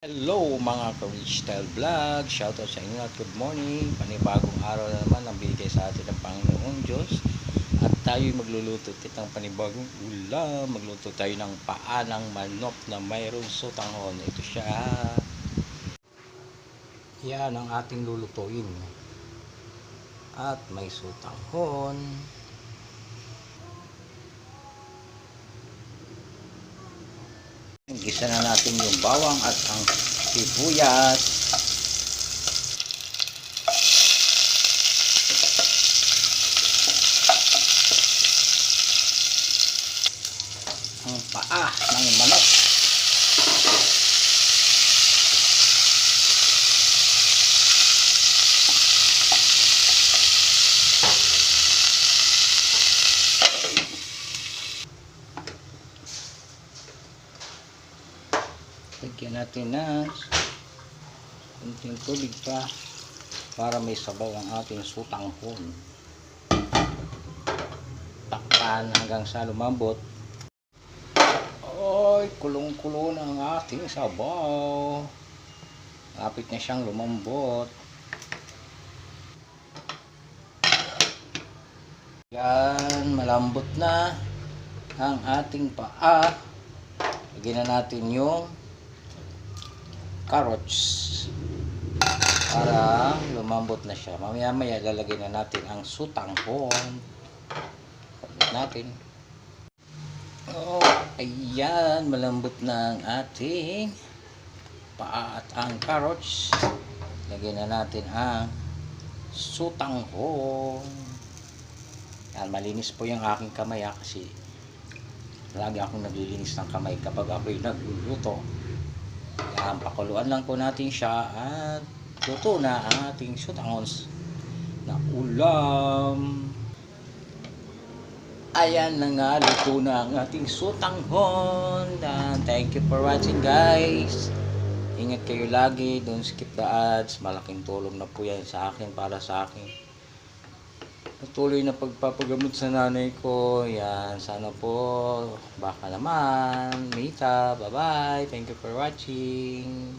Hello mga ka-Rich Style Vlog, shoutout sa inyo at good morning. Panibagong araw na naman ang binigay sa atin ng Panginoong Diyos. At tayo'y magluluto ng panibagong ulam. Magluto tayo ng paa ng manok na mayroong sutanghon. Ito siya. Yan ang ating lulutuin. At may sutanghon. Gisa na natin yung bawang at ang sibuyas. Ang paa ng manok. Lagyan natin na kunting tubig pa para may sabaw ang ating sutanghon. Takpan hanggang sa lumambot. Ay, kulong-kulo na ang ating sabaw. Lapit na siyang lumambot. Yan, malambot na ang ating paa. Lagyan na natin yung carrots para lumambot na siya. Mamaya-maya lalagyan na natin ang sutanghon. Pagkat natin. Oh, ayan, malambot na ang ating paa at ang carrots. Lagyan na natin ang sutanghon. Yan, malinis po yung aking kamay kasi lagi akong naglilinis ng kamay kapag ako'y nagluluto. Yan, pakuluan lang po natin siya at luto na ang ating sutanghon na ulam. Ayan na nga, luto na ang ating sutanghon. Thank you for watching, guys. Ingat kayo lagi, don't skip the ads. Malaking tulong na po yan sa akin, para sa akin. Patuloy na pagpapagamot sa nanay ko. Yan, sana po baka naman. Mita, bye bye. Thank you for watching.